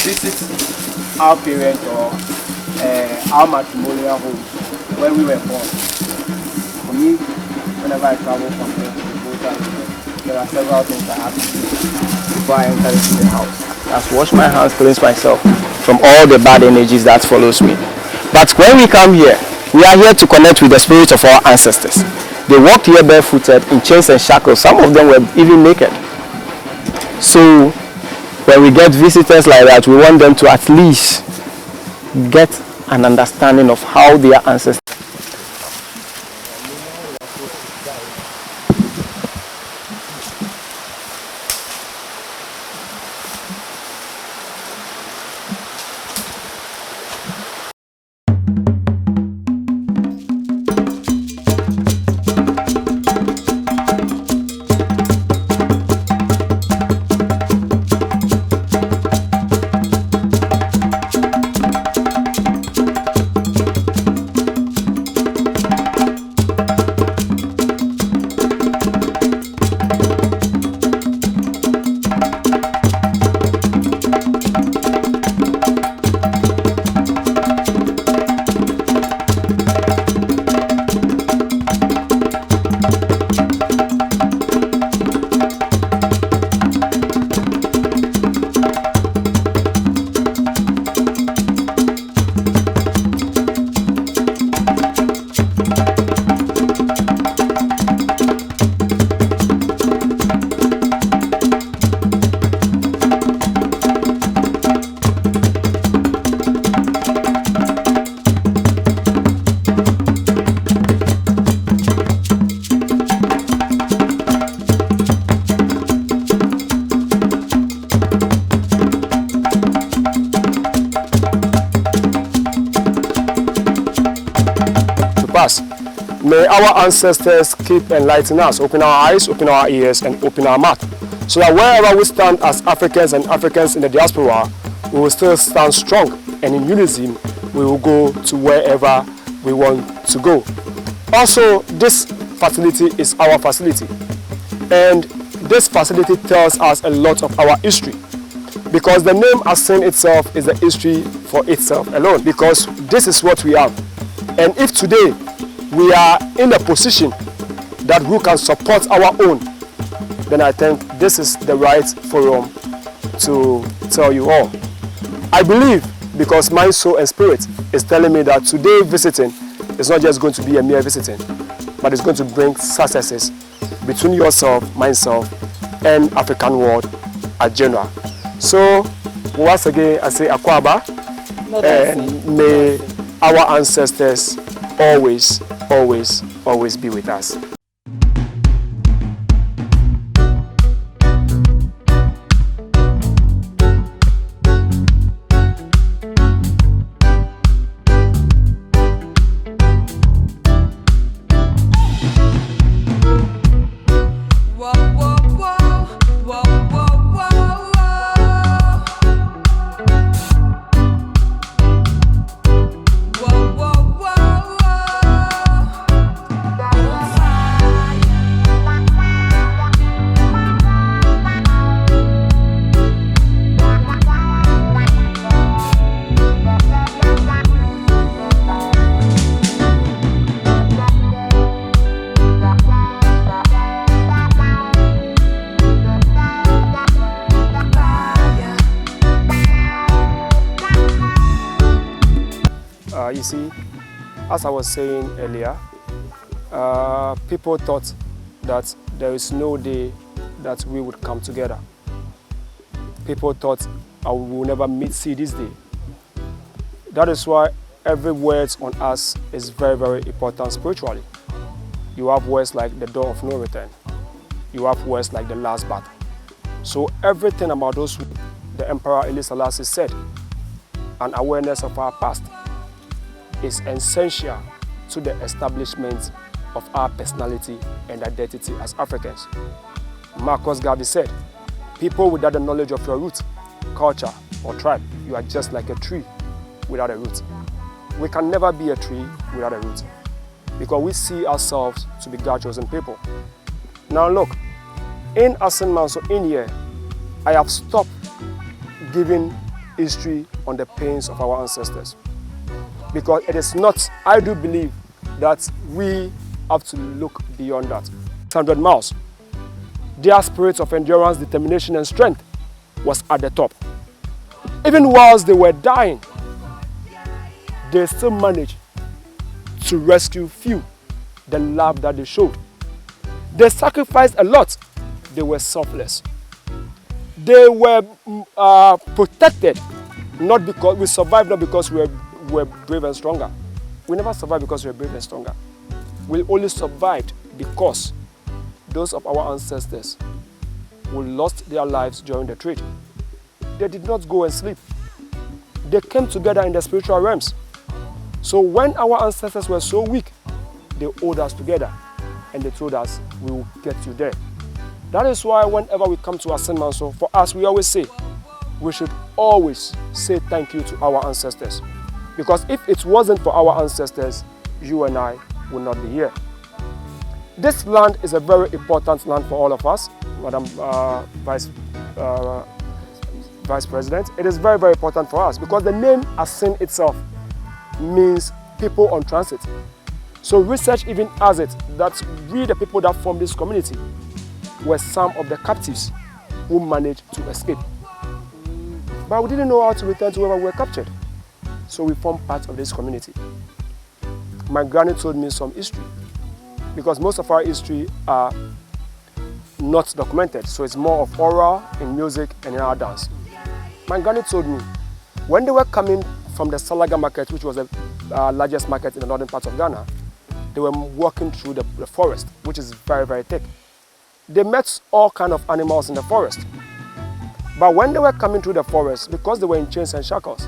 visit our parents or our matrimonial home where we were born. For me, whenever I travel from here to the border, there are several things I have to do before I enter into the house. I have to wash my hands, cleanse myself from all the bad energies that follows me. But when we come here, we are here to connect with the spirits of our ancestors. They walked here barefooted in chains and shackles. Some of them were even naked. So when we get visitors like that, we want them to at least get an understanding of how their ancestors. May our ancestors keep enlightening us, open our eyes, open our ears, and open our mouth, so that wherever we stand as Africans and Africans in the diaspora, we will still stand strong, and in unison, we will go to wherever we want to go. Also, this facility is our facility, and this facility tells us a lot of our history, because the name Asin itself is the history for itself alone, because this is what we have. And if today we are in a position that we can support our own, then I think this is the right forum to tell you all. I believe, because my soul and spirit is telling me that today visiting is not just going to be a mere visiting, but it's going to bring successes between yourself, myself, and African world at general. So once again, I say Akwaba, and may our ancestors always be with us. You see, as I was saying earlier, people thought that there is no day that we would come together. People thought we will never see this day. That is why every word on us is very, very important spiritually. You have words like the door of no return. You have words like the last battle. So everything about those, the Emperor Haile Selassie said, an awareness of our past is essential to the establishment of our personality and identity as Africans. Marcus Garvey said, people without the knowledge of your root, culture, or tribe, you are just like a tree without a root. We can never be a tree without a root, because we see ourselves to be God's chosen people. Now look, in Asin Manso in here, I have stopped giving history on the pains of our ancestors. Because it is not, I do believe that we have to look beyond that. 100 miles. Their spirit of endurance, determination, and strength was at the top. Even whilst they were dying, they still managed to rescue few. The love that they showed. They sacrificed a lot. They were selfless. They were protected, not because we survived, not because we were brave and stronger. We never survived because we were brave and stronger. We only survived because those of our ancestors who lost their lives during the trade, they did not go and sleep. They came together in the spiritual realms. So when our ancestors were so weak, they owed us together and they told us, we will get you there. That is why whenever we come to Ascend Manso, for us, we always say, we should always say thank you to our ancestors. Because if it wasn't for our ancestors, you and I would not be here. This land is a very important land for all of us, Madam Vice President. It is very, very important for us because the name Ascend itself means people on transit. So research even has it that we, the people that form this community, were some of the captives who managed to escape. But we didn't know how to return to where we were captured. So we formed part of this community. My granny told me some history, because most of our history are not documented. So it's more of oral, in music, and in our dance. My granny told me, when they were coming from the Salaga market, which was the largest market in the northern part of Ghana, they were walking through the forest, which is very, very thick. They met all kinds of animals in the forest. But when they were coming through the forest, because they were in chains and shackles,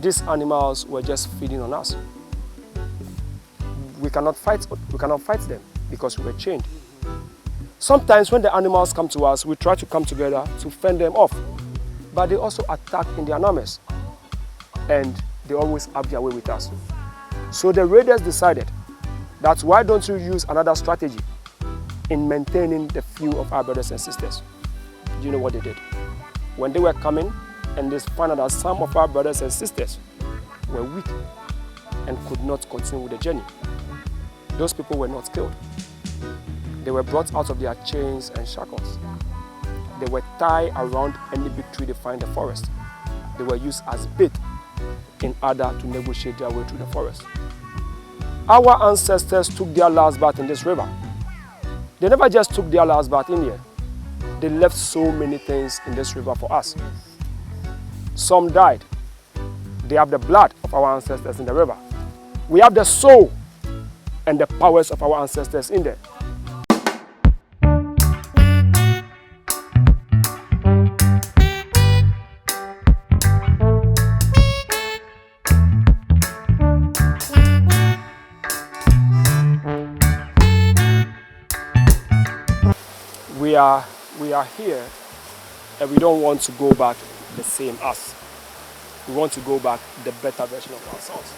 these animals were just feeding on us. We cannot fight them because we were chained. Sometimes when the animals come to us, we try to come together to fend them off. But they also attack in their numbers. And they always have their way with us. So the raiders decided that why don't you use another strategy in maintaining the few of our brothers and sisters? Do you know what they did? When they were coming and they found out that some of our brothers and sisters were weak and could not continue with the journey, those people were not killed. They were brought out of their chains and shackles. They were tied around any big tree they find in the forest. They were used as bait in order to negotiate their way through the forest. Our ancestors took their last bath in this river. They never just took their last bath in here. They left so many things in this river for us. Some died. They have the blood of our ancestors in the river. We have the soul and the powers of our ancestors in there. We are here and we don't want to go back the same us. We want to go back the better version of ourselves.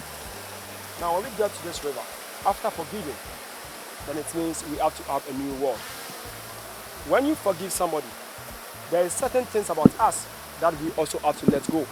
Now when we get to this river, after forgiving, then it means we have to have a new world. When you forgive somebody, there are certain things about us that we also have to let go.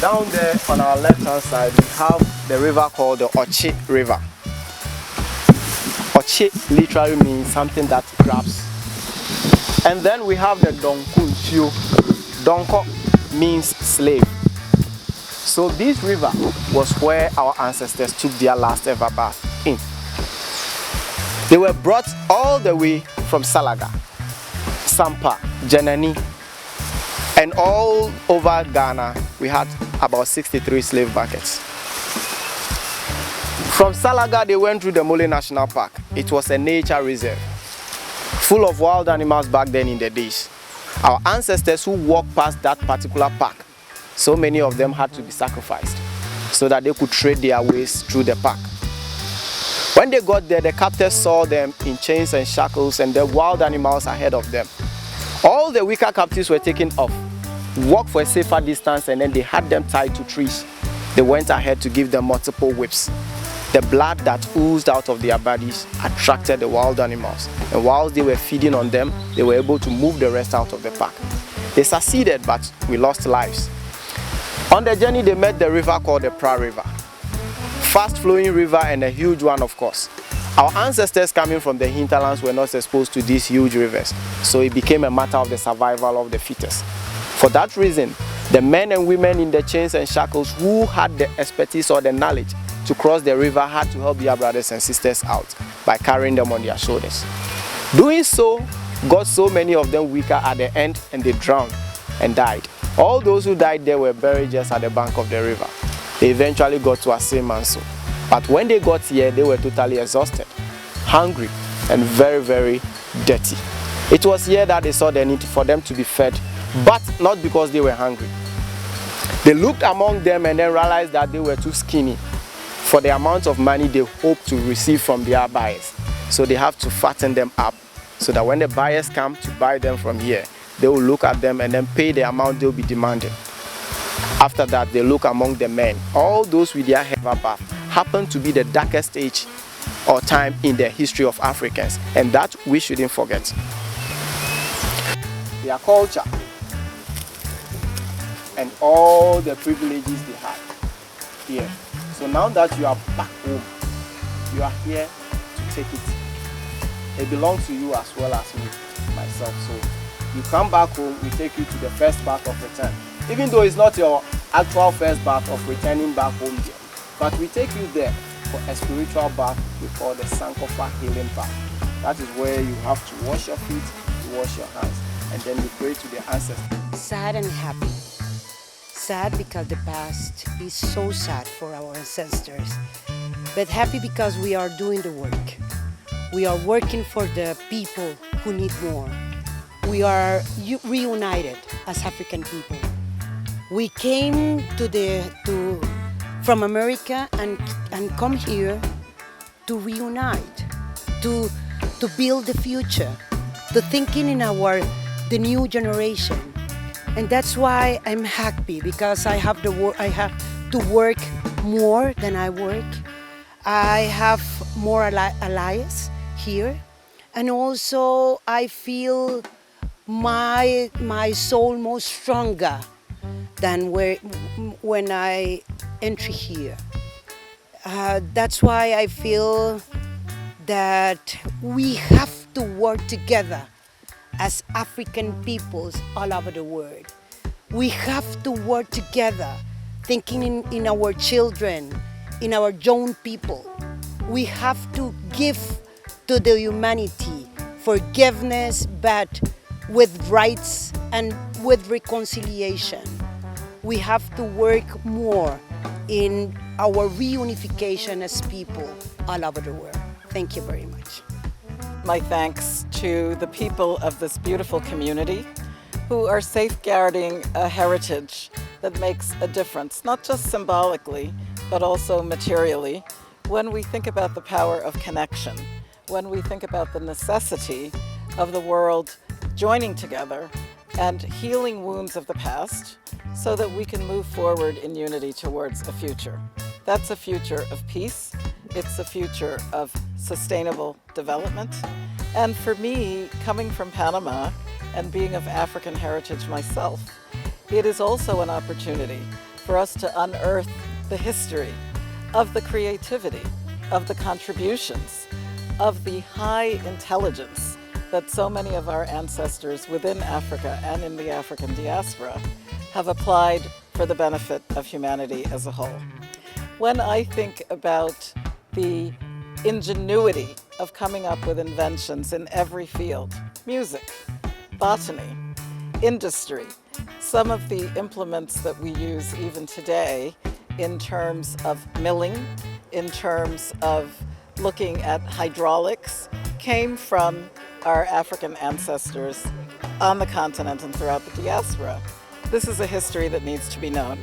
down there on our left hand side we have the river called the Ochi River. Ochi literally means something that grabs. And then we have the Donkunchio. Donko means slave. So this river was where our ancestors took their last ever bath in. They were brought all the way from Salaga, Sampa, Janani, and all over Ghana we had about 63 slave buckets. From Salaga they went through the Mole National Park. It was a nature reserve, full of wild animals back then in the days. Our ancestors who walked past that particular park, so many of them had to be sacrificed so that they could trade their ways through the park. When they got there, the captors saw them in chains and shackles and the wild animals ahead of them. All the weaker captives were taken off, walked for a safer distance, and then they had them tied to trees. They went ahead to give them multiple whips. The blood that oozed out of their bodies attracted the wild animals, and whilst they were feeding on them, they were able to move the rest out of the park. They succeeded, but we lost lives. On the journey, they met the river called the Pra River. Fast-flowing river and a huge one, of course. Our ancestors coming from the hinterlands were not exposed to these huge rivers, so it became a matter of the survival of the fittest. For that reason, the men and women in the chains and shackles who had the expertise or the knowledge to cross the river had to help their brothers and sisters out by carrying them on their shoulders. Doing so got so many of them weaker at the end, and they drowned and died. All those who died there were buried just at the bank of the river. They eventually got to Asemanso. But when they got here, they were totally exhausted, hungry, and very, very dirty. It was here that they saw the need for them to be fed, but not because they were hungry. They looked among them and then realized that they were too skinny for the amount of money they hoped to receive from their buyers. So they have to fatten them up so that when the buyers come to buy them from here, they will look at them and then pay the amount they'll be demanding. After that, they look among the men. All those with their hair bath happen to be the darkest age or time in the history of Africans, and that we shouldn't forget. Their culture and all the privileges they had here. So now that you are back home, you are here to take it. It belongs to you as well as me, myself. So you come back home, we take you to the first bath of return. Even though it's not your actual first bath of returning back home here, but we take you there for a spiritual bath we call the Sankofa healing bath. That is where you have to wash your feet, you wash your hands, and then you pray to the ancestors. Sad and happy. Sad because the past is so sad for our ancestors, but happy because we are doing the work. We are working for the people who need more. We are reunited as African people. We came from America and come here to reunite, to build the future, to thinking in the new generation. And that's why I'm happy, because I have to work more than I work. I have more allies here, and also I feel my soul more stronger than when I enter here. That's why I feel that we have to work together as African peoples all over the world. We have to work together, thinking in our children, in our young people. We have to give to the humanity forgiveness, but with rights and with reconciliation. We have to work more in our reunification as people all over the world. Thank you very much. My thanks to the people of this beautiful community who are safeguarding a heritage that makes a difference, not just symbolically, but also materially. When we think about the power of connection, when we think about the necessity of the world joining together and healing wounds of the past so that we can move forward in unity towards a future. That's a future of peace. It's a future of sustainable development. And for me, coming from Panama and being of African heritage myself, it is also an opportunity for us to unearth the history of the creativity, of the contributions, of the high intelligence that so many of our ancestors within Africa and in the African diaspora have applied for the benefit of humanity as a whole. When I think about the ingenuity of coming up with inventions in every field, music, botany, industry, some of the implements that we use even today in terms of milling, in terms of looking at hydraulics, came from our African ancestors on the continent and throughout the diaspora. This is a history that needs to be known.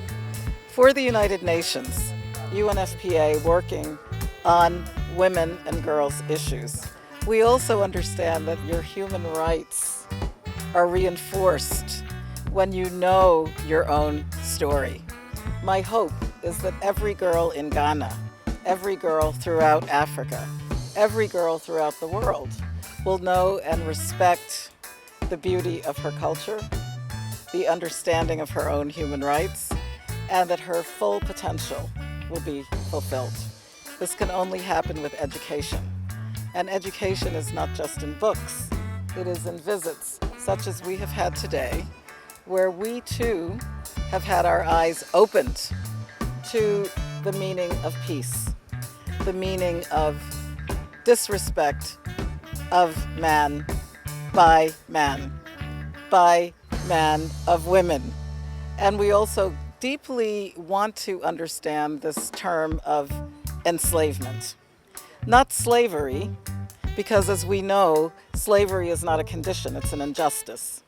For the United Nations, UNFPA working on women and girls issues, we also understand that your human rights are reinforced when you know your own story. My hope is that every girl in Ghana, every girl throughout Africa, every girl throughout the world will know and respect the beauty of her culture, the understanding of her own human rights, and that her full potential will be fulfilled. This can only happen with education. And education is not just in books, it is in visits such as we have had today, where we too have had our eyes opened to the meaning of peace, the meaning of disrespect of man by man of women. And we also deeply want to understand this term of enslavement. Not slavery, because as we know, slavery is not a condition, it's an injustice.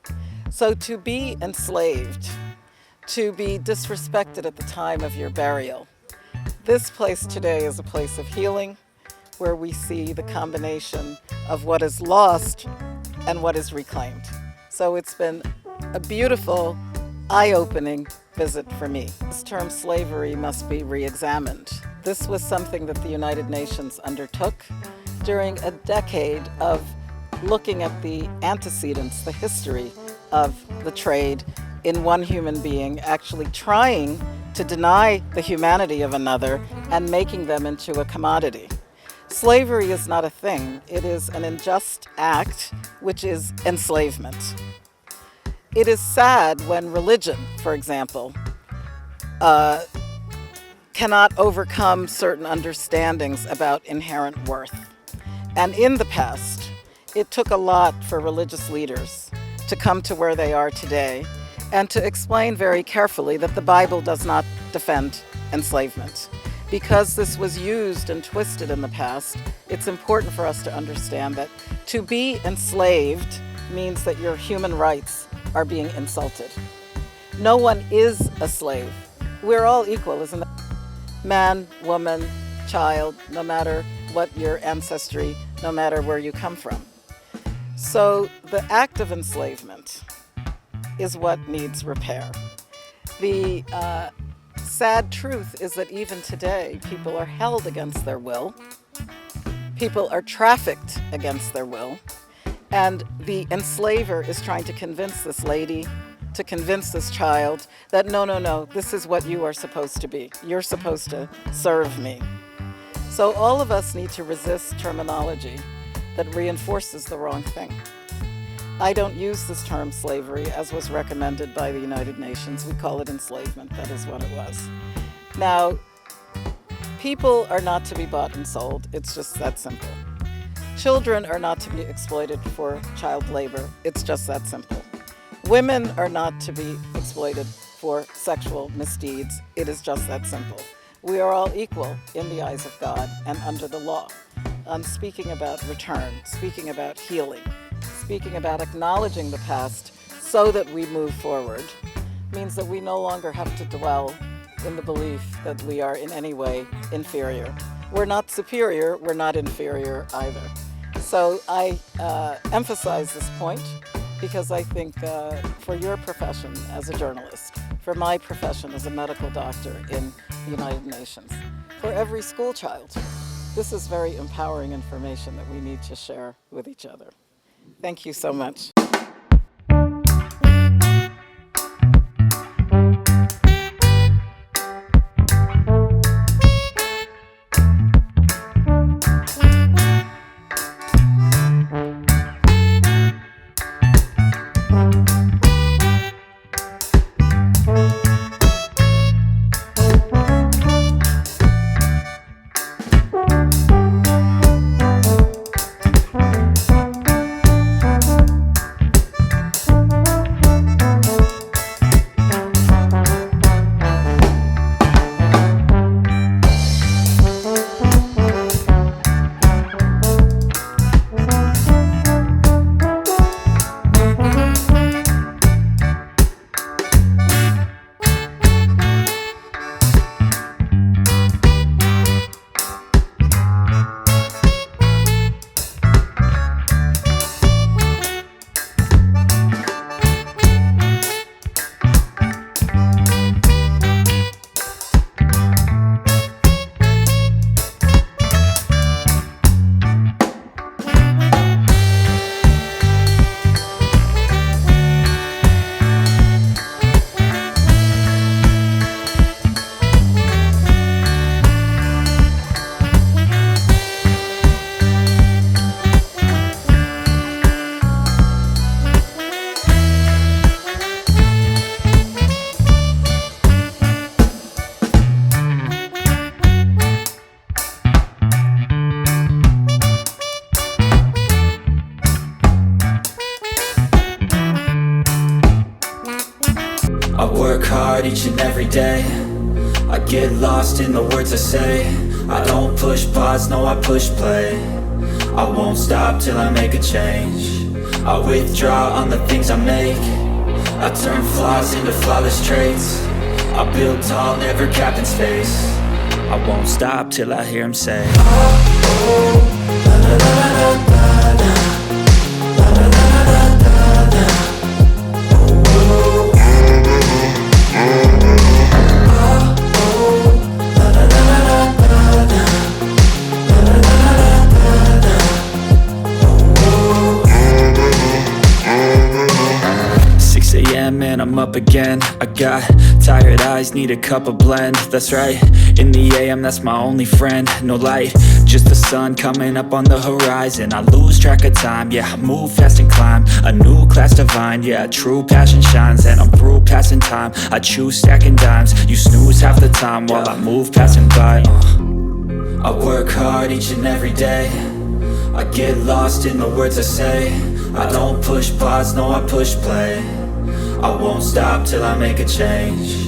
So to be enslaved, to be disrespected at the time of your burial, this place today is a place of healing, where we see the combination of what is lost and what is reclaimed. So it's been a beautiful, eye-opening visit for me. This term slavery must be re-examined. This was something that the United Nations undertook during a decade of looking at the antecedents, the history of the trade in one human being, actually trying to deny the humanity of another and making them into a commodity. Slavery is not a thing. It is an unjust act, which is enslavement. It is sad when religion, for example, cannot overcome certain understandings about inherent worth. And in the past, it took a lot for religious leaders to come to where they are today and to explain very carefully that the Bible does not defend enslavement. Because this was used and twisted in the past, it's important for us to understand that to be enslaved means that your human rights are being insulted. No one is a slave. We're all equal, isn't it? Man, woman, child, no matter what your ancestry, no matter where you come from. So the act of enslavement is what needs repair. The sad truth is that even today, people are held against their will. People are trafficked against their will. And the enslaver is trying to convince this lady, to convince this child that no, this is what you are supposed to be. You're supposed to serve me. So all of us need to resist terminology that reinforces the wrong thing. I don't use this term slavery as was recommended by the United Nations. We call it enslavement. That is what it was. Now, people are not to be bought and sold. It's just that simple. Children are not to be exploited for child labor. It's just that simple. Women are not to be exploited for sexual misdeeds. It is just that simple. We are all equal in the eyes of God and under the law. I'm speaking about return, speaking about healing, speaking about acknowledging the past so that we move forward, means that we no longer have to dwell in the belief that we are in any way inferior. We're not superior, we're not inferior either. So I emphasize this point because I think for your profession as a journalist, for my profession as a medical doctor in the United Nations, for every school child, this is very empowering information that we need to share with each other. Thank you so much. every day. I get lost in the words I say. I don't push pause, no I push play. I won't stop till I make a change. I withdraw on the things I make. I turn flaws into flawless traits. I build tall, never capped in space. I won't stop till I hear him say, oh, la la la la la la, la la la la la la, oh, oh, la la la la la la, la la la la la la, oh, oh. 6 a.m. and I'm up again. I got tired eyes, need a cup of blend. That's right, in the AM that's my only friend. No light, just the sun coming up on the horizon. I lose track of time, yeah, I move fast and climb a new class divine, yeah, true passion shines. And I'm through passing time, I choose stacking dimes. You snooze half the time while I move passing by. I work hard each and every day. I get lost in the words I say. I don't push pause, no I push play. I won't stop till I make a change.